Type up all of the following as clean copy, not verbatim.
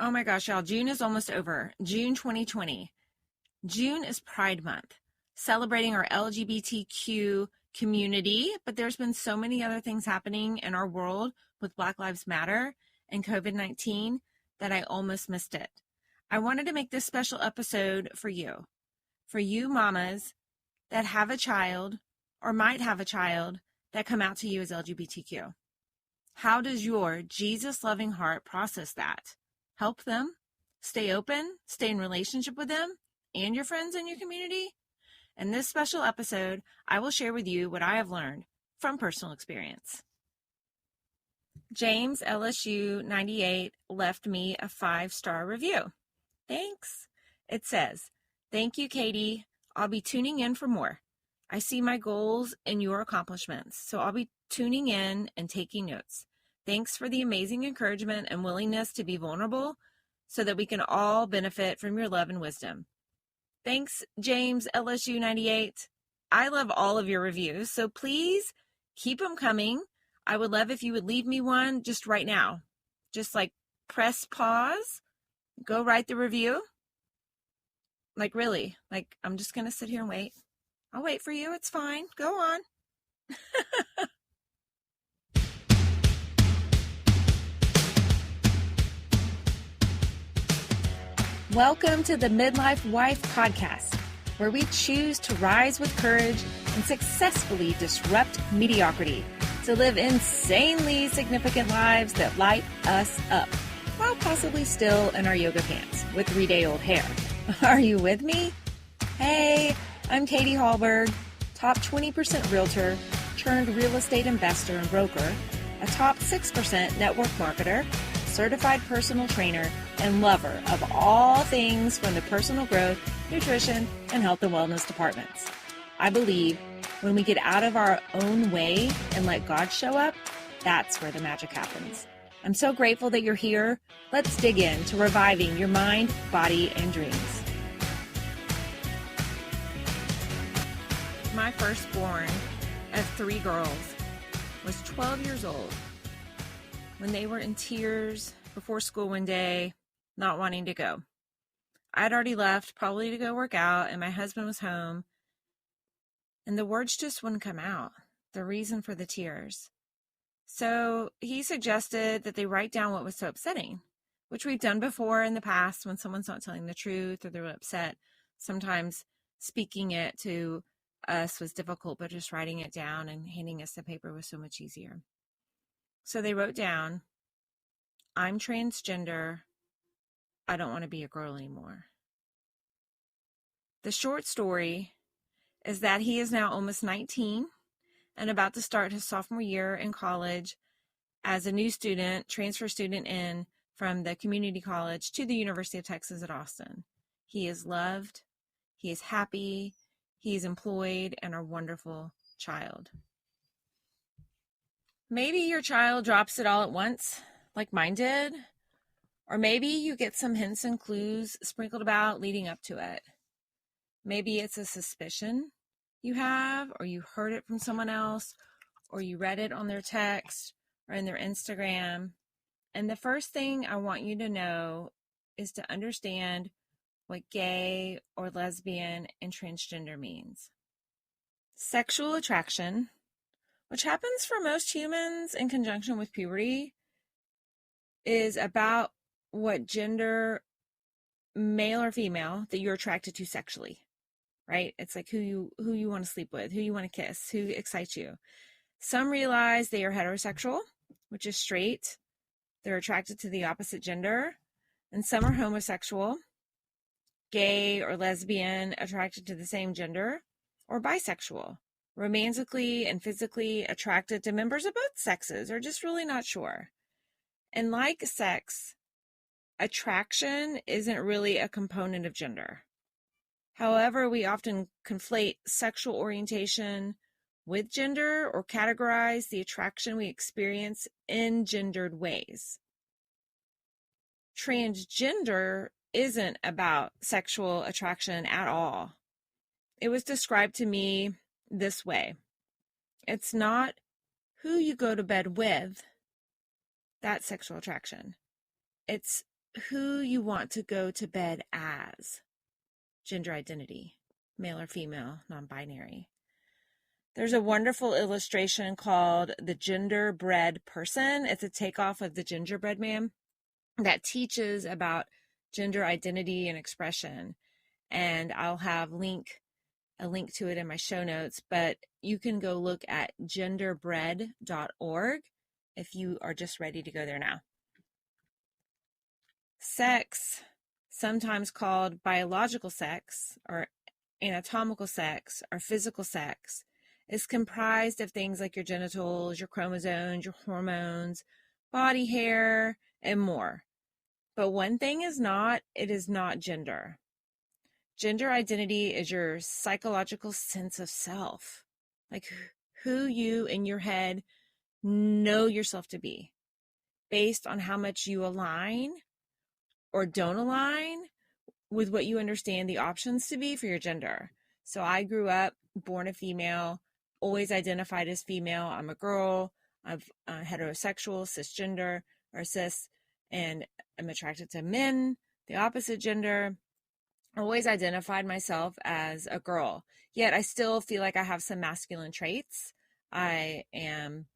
Oh my gosh, y'all, June is almost over. June 2020. June is Pride Month, celebrating our LGBTQ community, but there's been so many other things happening in our world with Black Lives Matter and COVID-19 that I almost missed it. I wanted to make this special episode for you mamas that have a child or might have a child that come out to you as LGBTQ. How does your Jesus-loving heart process that? Help them? Stay open? Stay in relationship with them and your friends and your community? In this special episode, I will share with you what I have learned from personal experience. James LSU 98 left me a 5-star review. Thanks. It says, "Thank you, Katie. I'll be tuning in for more. I see my goals and your accomplishments, so I'll be tuning in and taking notes. Thanks for the amazing encouragement and willingness to be vulnerable so that we can all benefit from your love and wisdom." Thanks, James LSU 98. I love all of your reviews, so please keep them coming. I would love if you would leave me one just right now. Just press pause, go write the review. Really, I'm just going to sit here and wait. I'll wait for you. It's fine. Go on. Welcome to the Midlife Wife Podcast, where we choose to rise with courage and successfully disrupt mediocrity to live insanely significant lives that light us up, while possibly still in our yoga pants with 3-day-old hair. Are you with me? Hey, I'm Katie Hallberg, top 20% realtor, turned real estate investor and broker, a top 6% network marketer, certified personal trainer, and lover of all things from the personal growth, nutrition, and health and wellness departments. I believe when we get out of our own way and let God show up, that's where the magic happens. I'm so grateful that you're here. Let's dig into reviving your mind, body, and dreams. My firstborn of 3 girls was 12 years old when they were in tears before school one day, not wanting to go. I had already left, probably to go work out, and my husband was home, and the words just wouldn't come out, the reason for the tears. So he suggested that they write down what was so upsetting, which we've done before in the past when someone's not telling the truth or they're upset. Sometimes speaking it to us was difficult, but just writing it down and handing us the paper was so much easier. So they wrote down, "I'm transgender. I don't want to be a girl anymore." The short story is that he is now almost 19 and about to start his sophomore year in college as a new student, transfer student in from the community college to the University of Texas at Austin. He is loved, he is happy, he is employed, and a wonderful child. Maybe your child drops it all at once, like mine did, or maybe you get some hints and clues sprinkled about leading up to it. Maybe it's a suspicion you have, or you heard it from someone else, or you read it on their text or in their Instagram. And the first thing I want you to know is to understand what gay or lesbian and transgender means. Sexual attraction, which happens for most humans in conjunction with puberty, is about what gender, male or female, that you're attracted to sexually. Right? It's like who you want to sleep with, who you want to kiss, who excites you. Some realize they are heterosexual, which is straight. They're attracted to the opposite gender. And some are homosexual, gay or lesbian, attracted to the same gender, or bisexual, romantically and physically attracted to members of both sexes, or just really not sure. And like sex, attraction isn't really a component of gender. However, we often conflate sexual orientation with gender or categorize the attraction we experience in gendered ways. Transgender isn't about sexual attraction at all. It was described to me this way. It's not who you go to bed with, that's sexual attraction. It's who you want to go to bed as. Gender identity, male or female, non-binary. There's a wonderful illustration called The Genderbread Person. It's a takeoff of The Gingerbread Man that teaches about gender identity and expression. And I'll have a link to it in my show notes, but you can go look at genderbread.org if you are just ready to go there now. Sex, sometimes called biological sex or anatomical sex or physical sex, is comprised of things like your genitals, your chromosomes, your hormones, body hair, and more. But one thing is not, it is not gender. Gender identity is your psychological sense of self, like who you in your head know yourself to be, based on how much you align or don't align with what you understand the options to be for your gender. So I grew up born a female, always identified as female. I'm a girl. I'm heterosexual, cisgender, or cis, and I'm attracted to men, the opposite gender. Always identified myself as a girl, yet I still feel like I have some masculine traits. I am,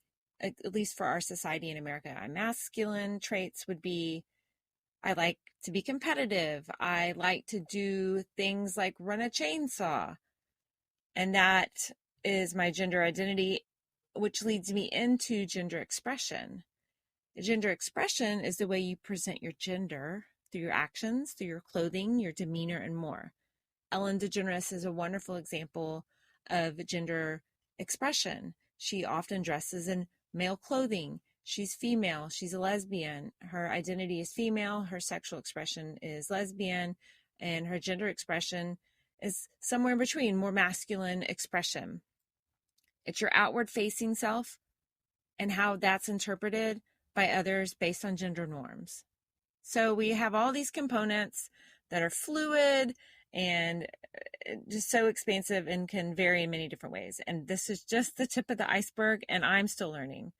at least for our society in America, masculine traits would be, I like to be competitive. I like to do things like run a chainsaw. And that is my gender identity, which leads me into gender expression. Gender expression is the way you present your gender through your actions, through your clothing, your demeanor, and more. Ellen DeGeneres is a wonderful example of gender expression. She often dresses in male clothing. She's female. She's a lesbian. Her identity is female. Her sexual expression is lesbian. And her gender expression is somewhere in between, more masculine expression. It's your outward facing self and how that's interpreted by others based on gender norms. So we have all these components that are fluid and just so expansive and can vary in many different ways. And this is just the tip of the iceberg, and I'm still learning.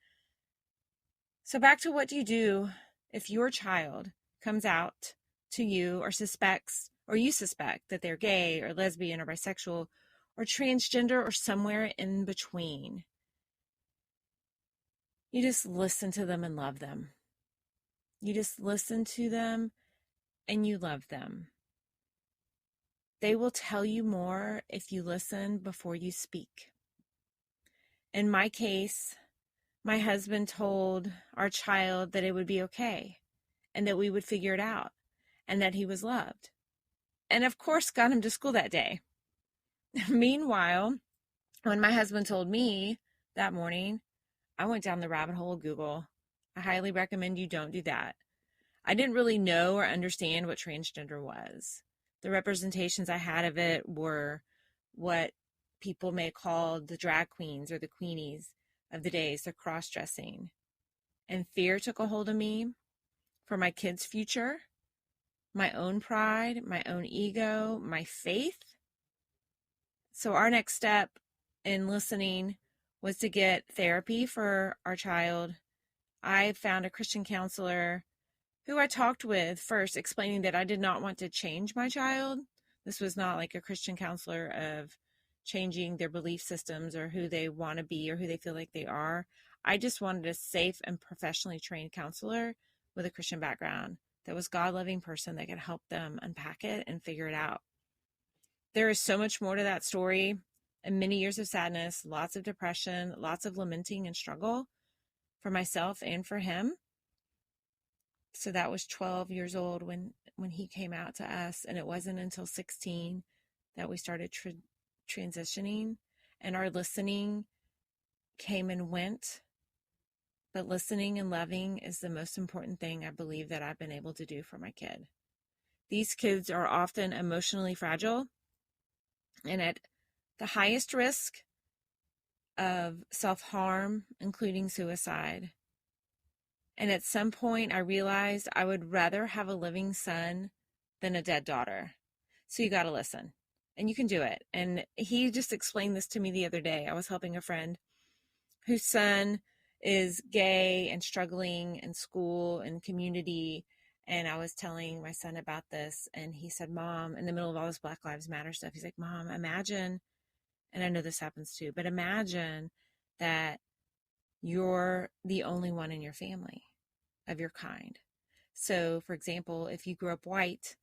So back to, what do you do if your child comes out to you or you suspect that they're gay or lesbian or bisexual or transgender or somewhere in between? You just listen to them and love them. You just listen to them and you love them. They will tell you more if you listen before you speak. In my case, my husband told our child that it would be okay and that we would figure it out and that he was loved. And of course, got him to school that day. Meanwhile, when my husband told me that morning, I went down the rabbit hole of Google. I highly recommend you don't do that. I didn't really know or understand what transgender was. The representations I had of it were what people may call the drag queens or the queenies of the days, the cross-dressing. And fear took a hold of me for my kids' future, my own pride, my own ego, my faith. So our next step in listening was to get therapy for our child. I found a Christian counselor who I talked with first, explaining that I did not want to change my child. This was not like a Christian counselor of changing their belief systems or who they want to be or who they feel like they are. I just wanted a safe and professionally trained counselor with a Christian background that was a God-loving person that could help them unpack it and figure it out. There is so much more to that story, and many years of sadness, lots of depression, lots of lamenting and struggle for myself and for him. So that was 12 years old when he came out to us, and it wasn't until 16 that we started transitioning, and our listening came and went. But listening and loving is the most important thing I believe that I've been able to do for my kid. These kids are often emotionally fragile and at the highest risk of self-harm, including suicide. And at some point, I realized I would rather have a living son than a dead daughter. So you got to listen, and you can do it. And he just explained this to me the other day. I was helping a friend whose son is gay and struggling in school and community. And I was telling my son about this, and he said, Mom, in the middle of all this Black Lives Matter stuff, he's like, Mom, imagine, and I know this happens too, but imagine that you're the only one in your family of your kind. So, for example, if you grew up white,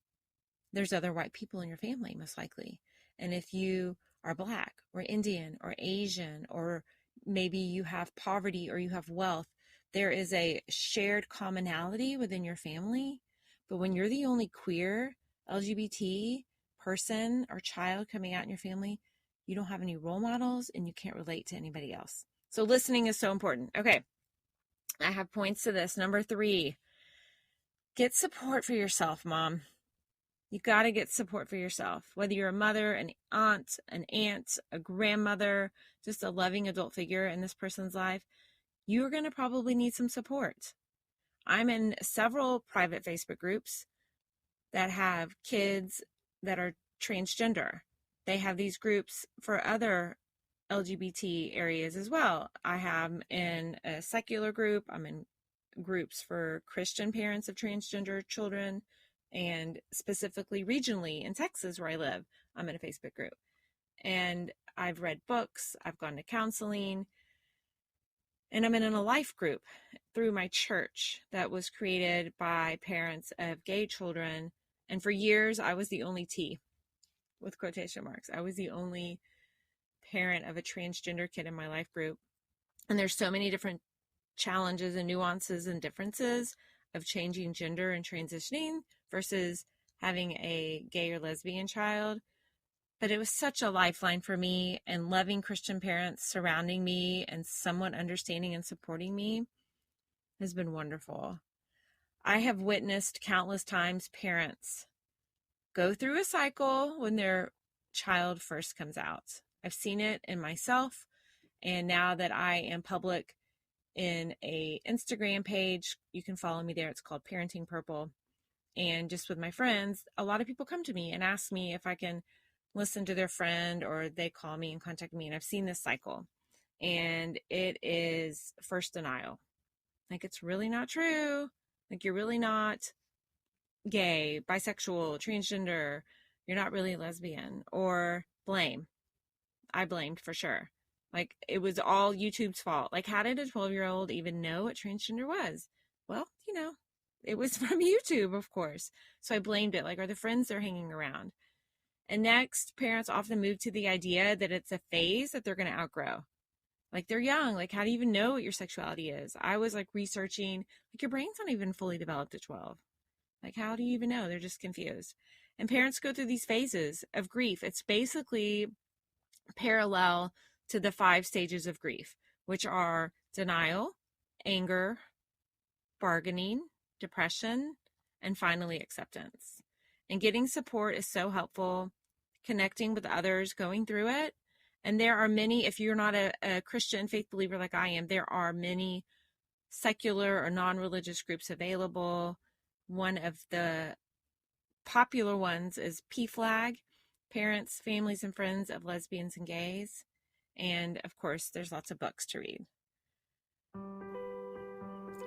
there's other white people in your family, most likely. And if you are Black or Indian or Asian, or maybe you have poverty or you have wealth, there is a shared commonality within your family. But when you're the only queer, LGBT person or child coming out in your family, you don't have any role models and you can't relate to anybody else. So listening is so important. Okay, I have points to this. Number 3, get support for yourself, Mom. You got to get support for yourself, whether you're a mother, an aunt, a grandmother, just a loving adult figure in this person's life. You're going to probably need some support. I'm in several private Facebook groups that have kids that are transgender. They have these groups for other LGBT areas as well. I am in a secular group. I'm in groups for Christian parents of transgender children, and specifically regionally in Texas where I live, I'm in a Facebook group. And I've read books, I've gone to counseling, and I'm in a life group through my church that was created by parents of gay children. And for years, I was the only T, with quotation marks. I was the only parent of a transgender kid in my life group. And there's so many different challenges and nuances and differences of changing gender and transitioning versus having a gay or lesbian child. But it was such a lifeline for me, and loving Christian parents surrounding me and somewhat understanding and supporting me has been wonderful. I have witnessed countless times parents go through a cycle when their child first comes out. I've seen it in myself, and now that I am public in a Instagram page, you can follow me there. It's called Parenting Purple. And just with my friends, a lot of people come to me and ask me if I can listen to their friend, or they call me and contact me. And I've seen this cycle, and it is first denial. Like, it's really not true. Like, you're really not gay, bisexual, transgender. You're not really lesbian. Or blame. I blamed for sure. Like, it was all YouTube's fault. Like, how did a 12-year-old even know what transgender was? Well, it was from YouTube, of course. So I blamed it. Like, are the friends they're hanging around? And next, parents often move to the idea that it's a phase that they're going to outgrow. Like, they're young. Like, how do you even know what your sexuality is? I was like researching, like, your brain's not even fully developed at 12. Like, how do you even know? They're just confused. And parents go through these phases of grief. It's basically parallel to the 5 stages of grief, which are denial, anger, bargaining, depression, and finally acceptance. And getting support is so helpful, connecting with others going through it. And there are many, if you're not a Christian faith believer like I am, there are many secular or non-religious groups available. One of the popular ones is PFLAG, Parents, Families, and Friends of Lesbians and Gays. And of course, there's lots of books to read.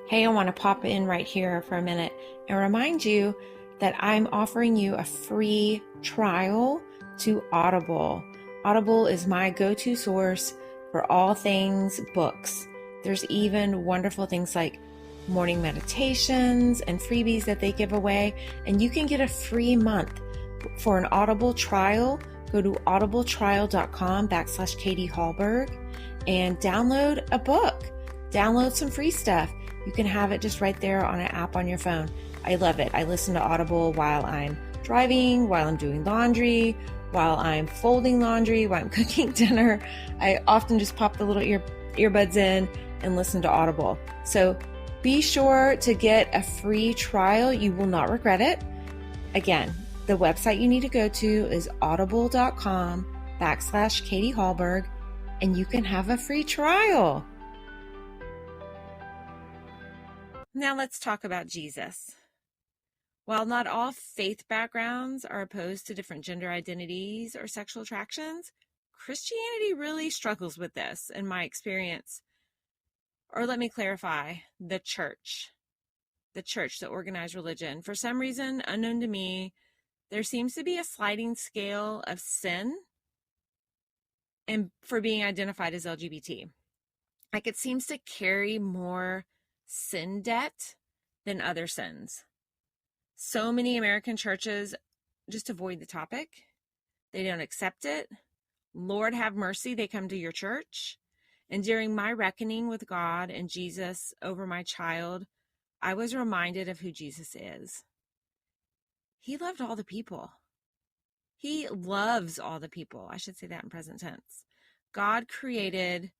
Hey, I want to pop in right here for a minute and remind you that I'm offering you a free trial to Audible. Audible is my go-to source for all things books. There's even wonderful things like morning meditations and freebies that they give away. And you can get a free month for an Audible trial. Go to audibletrial.com/Katie Hallberg and download a book. Download some free stuff. You can have it just right there on an app on your phone. I love it. I listen to Audible while I'm driving, while I'm doing laundry, while I'm folding laundry, while I'm cooking dinner. I often just pop the little earbuds in and listen to Audible. So be sure to get a free trial. You will not regret it. Again, the website you need to go to is audible.com/Katie Hallberg, and you can have a free trial. Now let's talk about Jesus. While not all faith backgrounds are opposed to different gender identities or sexual attractions, Christianity really struggles with this, in my experience. Or let me clarify, the church. the church, the organized religion. For some reason, unknown to me, there seems to be a sliding scale of sin and for being identified as LGBT. Like it seems to carry more sin debt than other sins. So many American churches just avoid the topic. They don't accept it. Lord have mercy, they come to your church. And during my reckoning with God and Jesus over my child, I was reminded of who Jesus is. He loved all the people. He loves all the people. I should say that in present tense. God created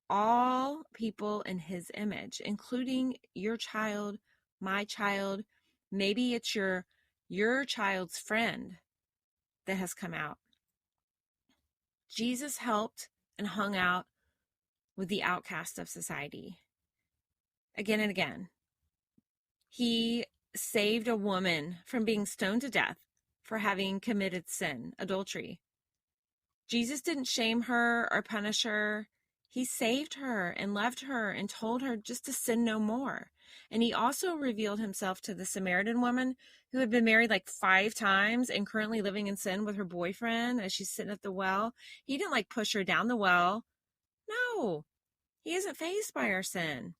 all people in his image, including your child, my child. Maybe it's your child's friend that has come out. Jesus helped and hung out with the outcast of society again and again. He saved a woman from being stoned to death for having committed sin, adultery. Jesus didn't shame her or punish her. He saved her and loved her and told her just to sin no more. And he also revealed himself to the Samaritan woman who had been married like 5 times and currently living in sin with her boyfriend as she's sitting at the well. He didn't like push her down the well. No, he isn't fazed by our sin.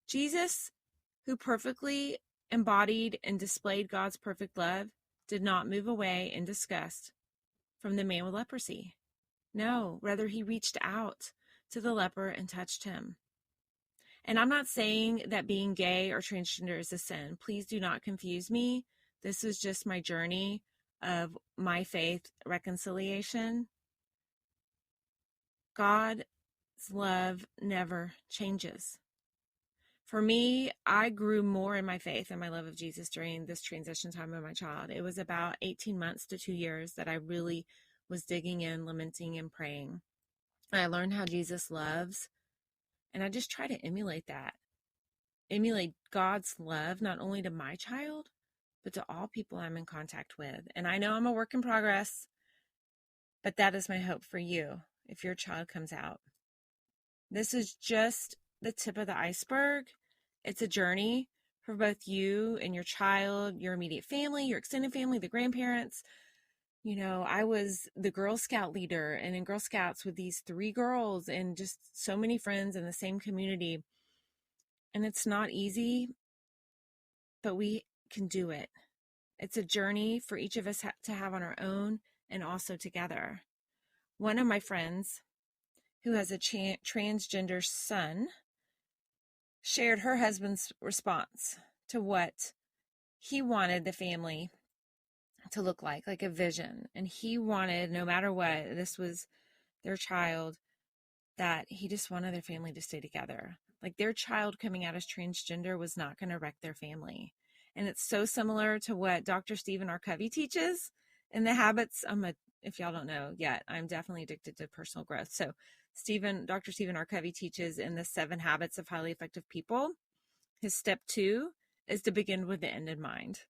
Jesus, who perfectly embodied and displayed God's perfect love, did not move away in disgust from the man with leprosy. No, rather he reached out to the leper and touched him. And I'm not saying that being gay or transgender is a sin. Please do not confuse me. This is just my journey of my faith reconciliation. God's love never changes. For me, I grew more in my faith and my love of Jesus during this transition time of my child. It was about 18 months to 2 years that I really was digging in, lamenting, and praying. I learned how Jesus loves, and I just try to emulate that. Emulate God's love, not only to my child, but to all people I'm in contact with. And I know I'm a work in progress, but that is my hope for you if your child comes out. This is just the tip of the iceberg. It's a journey for both you and your child, your immediate family, your extended family, the grandparents. You know, I was the Girl Scout leader and in Girl Scouts with these 3 girls and just so many friends in the same community. And it's not easy, but we can do it. It's a journey for each of us to have on our own and also together. One of my friends who has a transgender son shared her husband's response to what he wanted the family to look like a vision. And he wanted, no matter what, this was their child, that he just wanted their family to stay together. Like their child coming out as transgender was not going to wreck their family. And it's so similar to what Dr. Stephen R. Covey teaches in the habits. If y'all don't know yet, I'm definitely addicted to personal growth. So Dr. Stephen R. Covey teaches in the 7 habits of highly effective people. His step 2 is to begin with the end in mind.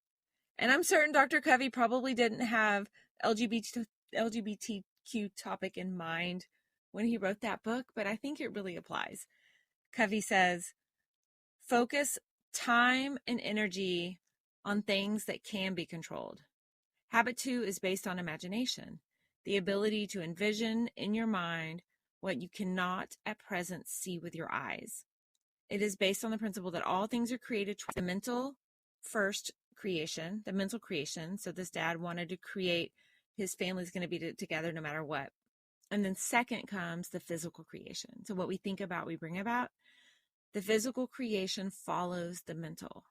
And I'm certain Dr. Covey probably didn't have LGBTQ topic in mind when he wrote that book, but I think it really applies. Covey says, focus time and energy on things that can be controlled. Habit 2 is based on imagination, the ability to envision in your mind what you cannot at present see with your eyes. It is based on the principle that all things are created, the mental first creation, the mental creation. So this dad wanted to create, his family's going to be together no matter what. And then second comes the physical creation. So what we think about, we bring about. The physical creation follows the mental,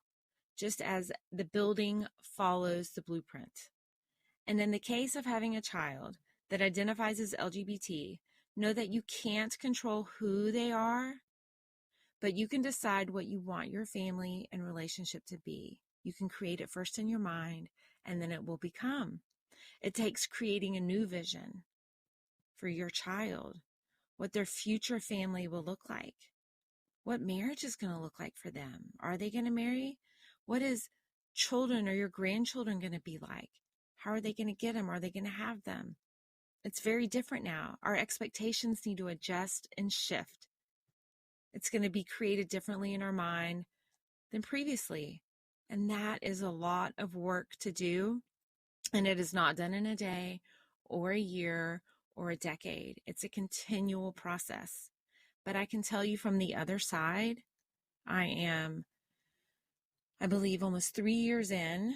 just as the building follows the blueprint. And in the case of having a child that identifies as LGBT, know that you can't control who they are, but you can decide what you want your family and relationship to be. You can create it first in your mind, and then it will become. It takes creating a new vision for your child, what their future family will look like, what marriage is going to look like for them. Are they going to marry? What is children or your grandchildren going to be like? How are they going to get them? Are they going to have them? It's very different now. Our expectations need to adjust and shift. It's going to be created differently in our mind than previously. And that is a lot of work to do. And it is not done in a day or a year or a decade. It's a continual process. But I can tell you from the other side, I believe, almost 3 years in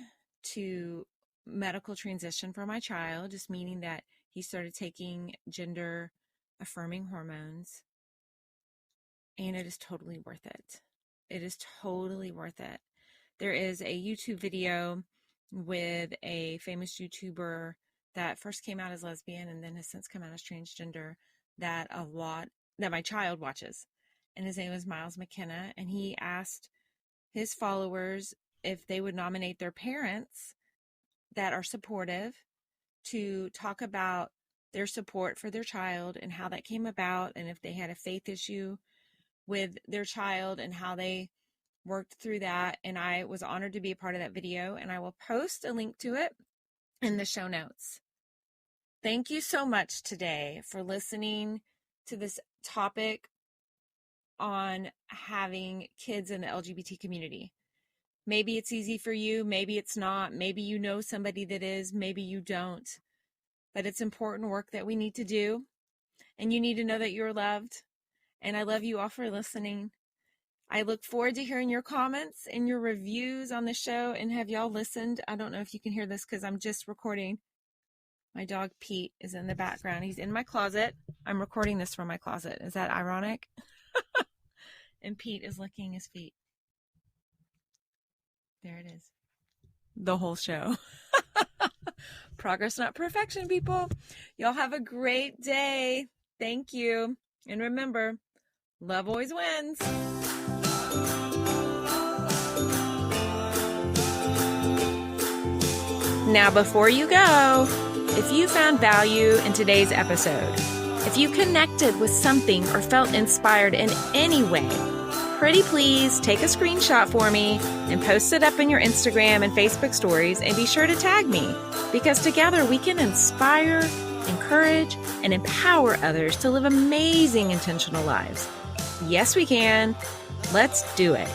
to medical transition for my child, just meaning that he started taking gender affirming hormones. And it is totally worth it. It is totally worth it. There is a YouTube video with a famous YouTuber that first came out as lesbian and then has since come out as transgender that my child watches. And his name is Miles McKenna. And he asked his followers if they would nominate their parents that are supportive to talk about their support for their child and how that came about, and if they had a faith issue with their child and how they worked through that. And I was honored to be a part of that video, and I will post a link to it in the show notes. Thank you so much today for listening to this topic on having kids in the LGBT community. Maybe it's easy for you, maybe it's not, maybe you know somebody that is, maybe you don't, but it's important work that we need to do, and you need to know that you're loved. And I love you all for listening. I look forward to hearing your comments and your reviews on the show. And have y'all listened? I don't know if you can hear this because I'm just recording. My dog Pete is in the background. He's in my closet. I'm recording this from my closet. Is that ironic? And Pete is licking his feet. There it is. The whole show. Progress, not perfection, people. Y'all have a great day. Thank you. And remember, love always wins. Now, before you go, if you found value in today's episode, if you connected with something or felt inspired in any way, pretty please take a screenshot for me and post it up in your Instagram and Facebook stories, and be sure to tag me, because together we can inspire, encourage, and empower others to live amazing intentional lives. Yes, we can. Let's do it.